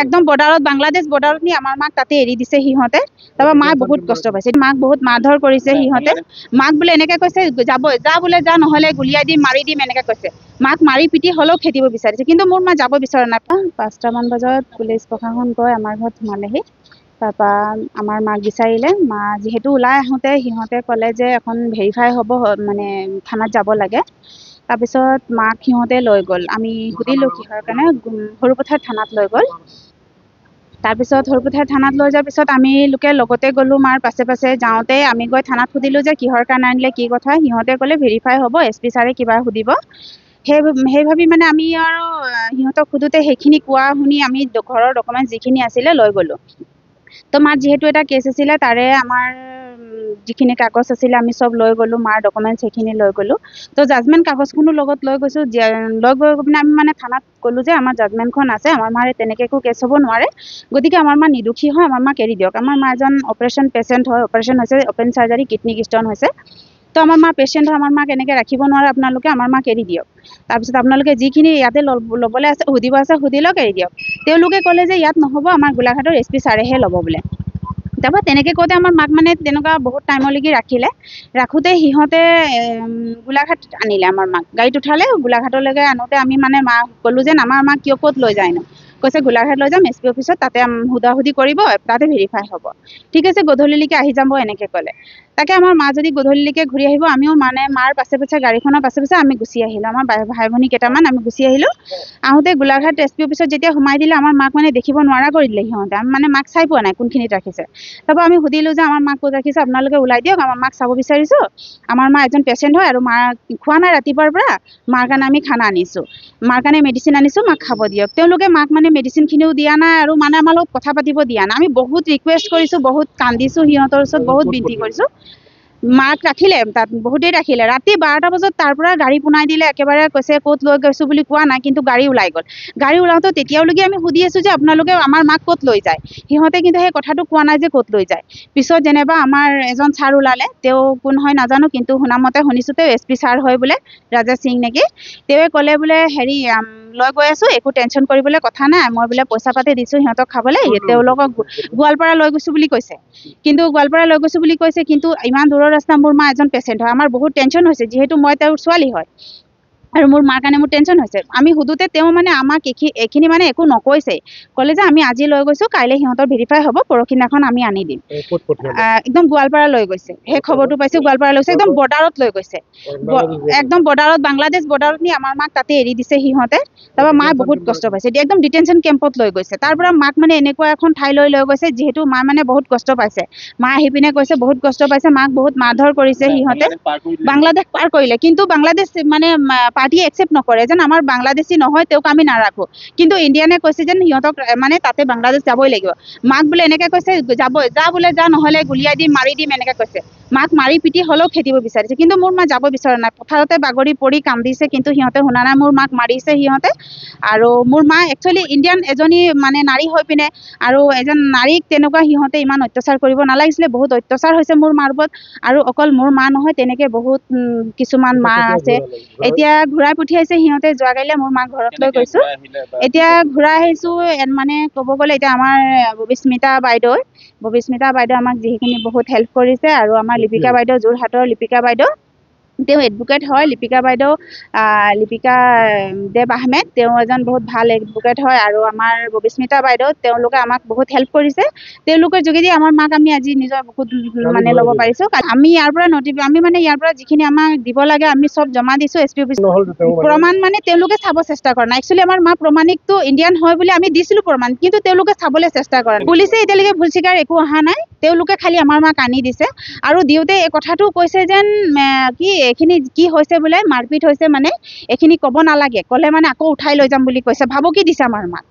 একদম বৰ্ডাৰত বাংলাদেশ বৰ্ডাৰত নি আমাৰ মাক তাতে এৰি দিছে সিহঁতে। তাৰপৰা মাক বহুত কষ্ট পাইছে, মাক বহুত মাৰধৰ কৰিছে সিহঁতে। মাক বোলে এনেকে কৈছে যাব যা বোলে যা, নহ'লে গুলিয়াই দিম মাৰি দিম এনেকে কৈছে। মাক মাৰি পিটি হ'লেও খেদিব বিচাৰিছে, কিন্তু মোৰ মা যাব বিচৰা নাই। 5টামান বজাত পুলিচ প্ৰশাসন গৈ আমাৰ ঘৰত সোমালেহি। তাৰপৰা আমাৰ মাক বিচাৰিলে। মা যিহেতু ওলাই আহোঁতে সিহঁতে ক'লে যে এখন ভেৰিফাই হ'ব, মানে থানাত যাব লাগে। তাৰপিছত মাক সিহঁতে লৈ গ'ল। আমি সুধিলোঁ কিহৰ কাৰণে, সৰুপথাৰ থানাত লৈ গ'ল। তাৰপিছত সৰুপথাৰ থানাত লৈ যোৱাৰ পিছত আমি লোকে লগতে গ'লোঁ, মাৰ পাছে পাছে যাওঁতে আমি গৈ থানাত সুধিলোঁ যে কিহৰ কাৰণে আনিলে, কি কথা। সিহঁতে ক'লে ভেৰিফাই হ'ব, SP ছাৰে কিবা সুধিব। সেই ভাবি মানে আমি আৰু সিহঁতক সোধোতে সেইখিনি কোৱা শুনি আমি ঘৰৰ ডকুমেণ্ট যিখিনি আছিলে লৈ গ'লোঁ। তো মাৰ যিহেতু এটা কেছ আছিলে, তাৰে আমাৰ যিখিনি কাগজ আছিলে আমি চব লৈ গ'লোঁ, মাৰ ডকুমেণ্টছ সেইখিনি লৈ গ'লোঁ। তো জাজমেণ্ট কাগজখনো লগত লৈ গৈছোঁ। লৈ গৈ পিনে আমি মানে থানাত ক'লোঁ যে আমাৰ জাজমেণ্টখন আছে, আমাৰ মাৰ তেনেকৈ একো কেছ হ'ব নোৱাৰে, গতিকে আমাৰ মা নিৰ্দোষী হয়, আমাৰ মাক এৰি দিয়ক। আমাৰ মা এজন অপাৰেশ্যন পেচেণ্ট হয়, অপাৰেশ্যন হৈছে, অপেন চাৰ্জাৰী, কিডনী ষ্ট'ন হৈছে। তো আমাৰ মা পেচেণ্ট হয়, আমাৰ মাক এনেকৈ ৰাখিব নোৱাৰে আপোনালোকে, আমাৰ মাক এৰি দিয়ক। তাৰপিছত আপোনালোকে যিখিনি ইয়াতে ল'বলৈ আছে, সুধিব আছে সুধি লওক, এৰি দিয়ক। তেওঁলোকে ক'লে যে ইয়াত নহ'ব, আমাৰ গোলাঘাটৰ SP ছাৰেহে ল'ব বোলে। তাৰপৰা তেনেকৈ কওঁতে আমাৰ মাক মানে তেনেকুৱা বহুত টাইমলৈকে ৰাখিলে। ৰাখোঁতে সিহঁতে গোলাঘাট আনিলে আমাৰ মাক, গাড়ীত উঠালে। গোলাঘাটলৈকে আনোতে আমি মানে মাক ক'লোঁ যে আমাৰ মাক কিয় ক'ত লৈ যায় নো। কৈছে গোলাঘাট লৈ যাম SP অফিচত, তাতে সোধাসুধি কৰিব, তাতে ভেৰিফাই হ'ব। ঠিক আছে, গধূলিলৈকে আহি যাব এনেকৈ ক'লে। তাকে আমাৰ মা যদি গধূলিলৈকে ঘূৰি আহিব, আমিও মানে মাৰ পাছে পাছে গাড়ীখনৰ পাছে পাছে আমি গুচি আহিলোঁ। আমাৰ ভাই ভনী কেইটামান আমি গুচি আহিলোঁ। আহোঁতে গোলাঘাট SP অফিচত যেতিয়া সোমাই দিলে, আমাৰ মাক মানে দেখিব নোৱাৰা কৰি দিলে সিহঁতে। আমি মানে মাক চাই পোৱা নাই কোনখিনিত ৰাখিছে। তাৰপৰা আমি সুধিলোঁ যে আমাৰ মাক ক'ত ৰাখিছে, আপোনালোকে ওলাই দিয়ক, আমাৰ মাক চাব বিচাৰিছোঁ। আমাৰ মা এজন পেচেণ্ট হয়, আৰু মাৰ খোৱা নাই ৰাতিপুৱাৰ পৰা, মাৰ কাৰণে আমি খানা আনিছোঁ, মাৰ কাৰণে মেডিচিন আনিছোঁ, মাক খাব দিয়ক। তেওঁলোকে মাক মানে মেডিচিনখিনিও দিয়া নাই, আৰু মানে আমাৰ লগত কথা পাতিব দিয়া নাই। আমি বহুত ৰিকুৱেষ্ট কৰিছোঁ, বহুত কান্দিছোঁ, সিহঁতৰ ওচৰত বহুত বিনতি কৰিছোঁ। মাক ৰাখিলে, তাত বহুত দেৰি ৰাখিলে। ৰাতি 12টা বজাত তাৰ পৰা গাড়ী পোনাই দিলে। একেবাৰে কৈছে ক'ত লৈ গৈছোঁ বুলি কোৱা নাই, কিন্তু গাড়ী ওলাই গ'ল। গাড়ী ওলাওঁতে তেতিয়ালৈকে আমি সুধি আছোঁ যে আপোনালোকে আমাৰ মাক ক'ত লৈ যায়। সিহঁতে কিন্তু সেই কথাটো কোৱা নাই যে ক'ত লৈ যায়। পিছত যেনিবা আমাৰ এজন ছাৰ ওলালে, তেওঁ কোন হয় নাজানো, কিন্তু শুনামতে শুনিছোঁ তেওঁ SP ছাৰ হয় বোলে, ৰাজা সিং নেকি। তেওঁৱে ক'লে বোলে হেৰি লৈ গৈ আছোঁ, একো টেনশ্যন কৰিবলৈ কথা নাই, মই বোলে পইচা পাতি দিছোঁ সিহঁতক খাবলৈ, তেওঁলোকক গোৱালপাৰা লৈ গৈছোঁ বুলি কৈছে। কিন্তু গোৱালপাৰা লৈ গৈছোঁ বুলি কৈছে, কিন্তু ইমান দূৰৰ ৰাস্তা, মোৰ মা এজন পেচেণ্ট হয়, আমাৰ বহুত টেনশ্যন হৈছে, যিহেতু মই তেওঁৰ ছোৱালী হয়, আৰু মোৰ মাৰ কাৰণে মোৰ টেনশ্যন হৈছে। আমি সুধোতে তেওঁ মানে আমাক এইখিনি মানে একো নকৈছেই। ক'লে যে আমি আজি লৈ গৈছোঁ, কাইলৈ সিহঁতৰ ভেৰিফাই হ'ব, পৰহিদিনাখন আমি আনি দিম। একদম গোৱালপাৰা লৈ গৈছে, সেই খবৰটো পাইছোঁ, গোৱালপাৰা লৈ গৈছে, একদম বৰ্ডাৰত লৈ গৈছে। একদম বৰ্ডাৰত, বাংলাদেশ বৰ্ডাৰত নি আমাৰ মাক তাতে এৰি দিছে সিহঁতে। তাৰপৰা মায়ে বহুত কষ্ট পাইছে, একদম ডিটেনশ্যন কেম্পত লৈ গৈছে। তাৰ পৰা মাক মানে এনেকুৱা এখন ঠাইলৈ লৈ গৈছে, যিহেতু মা মানে বহুত কষ্ট পাইছে। মা আহি পিনে কৈছে বহুত কষ্ট পাইছে, মাক বহুত মাৰধৰ কৰিছে সিহঁতে। বাংলাদেশ পাৰ কৰিলে, কিন্তু বাংলাদেশ মানে পাৰ্টীয়ে একচেপ্ট নকৰে, যেন আমাৰ বাংলাদেশী নহয়, তেওঁক আমি নাৰাখোঁ। কিন্তু ইণ্ডিয়ানে কৈছে যেন সিহঁতক মানে তাতে বাংলাদেশ যাবই লাগিব। মাক বোলে এনেকৈ কৈছে যাব যা বোলে যা, নহ'লে গুলিয়াই দিম মাৰি দিম এনেকৈ কৈছে। মাক মাৰি পিটি হ'লেও খেদিব বিচাৰিছে, কিন্তু মোৰ মা যাব বিচৰা নাই। পথাৰতে বাগৰি পৰি কান্দিছে, কিন্তু সিহঁতে শুনা নাই। মোৰ মাক মাৰিছে সিহঁতে। আৰু মোৰ মা একচুৱেলি ইণ্ডিয়ান এজনী মানে নাৰী হৈ পিনে, আৰু এজন নাৰীক তেনেকুৱা সিহঁতে ইমান অত্যাচাৰ কৰিব নালাগিছিলে। বহুত অত্যাচাৰ হৈছে মোৰ মাৰ ওপৰত। আৰু অকল মোৰ মা নহয়, তেনেকৈ বহুত কিছুমান মা আছে। এতিয়া ঘূৰাই পঠিয়াইছে সিহঁতে, যোৱাকাইলৈ মোৰ মাক ঘৰত লৈ গৈছোঁ। এতিয়া ঘূৰাই আহিছোঁ, মানে ক'ব গ'লে এতিয়া আমাৰ ববিস্মিতা বাইদেউ আমাক যিখিনি বহুত হেল্প কৰিছে। আৰু আমাৰ লিপিকা বাইদেউ, যোৰহাটৰ লিপিকা বাইদেউ, তেওঁ এডভোকেট হয়। লিপিকা বাইদেউ লিপিকা দেৱ আহমেদ, তেওঁ এজন বহুত ভাল এডভোকেট হয়। আৰু আমাৰ ববিস্মিতা বাইদেউ, তেওঁলোকে আমাক বহুত হেল্প কৰিছে। তেওঁলোকৰ যোগেদি আমাৰ মাক আমি আজি নিজৰ বহুত মানে ল'ব পাৰিছোঁ। আমি ইয়াৰ পৰা আমি মানে ইয়াৰ পৰা যিখিনি আমাক দিব লাগে আমি চব জমা দিছোঁ SP অফিচ। প্ৰমাণ মানে তেওঁলোকে চাব চেষ্টা কৰা নাই। একচুৱেলি আমাৰ মা প্ৰমাণিকটো ইণ্ডিয়ান হয় বুলি আমি দিছিলোঁ প্ৰমাণ, কিন্তু তেওঁলোকে চাবলৈ চেষ্টা কৰা নাই। পুলিচে এতিয়ালৈকে ভুল স্বীকাৰ একো অহা নাই, তেওঁলোকে খালি আমাৰ মাক আনি দিছে। আৰু দিওঁতে এই কথাটো কৈছে যেন কি এইখিনি কি হৈছে বোলে, মাৰপিট হৈছে, মানে এইখিনি ক'ব নালাগে, ক'লে মানে আকৌ উঠাই লৈ যাম বুলি কৈছে, ভাবুকি দিছে আমাৰ মাক।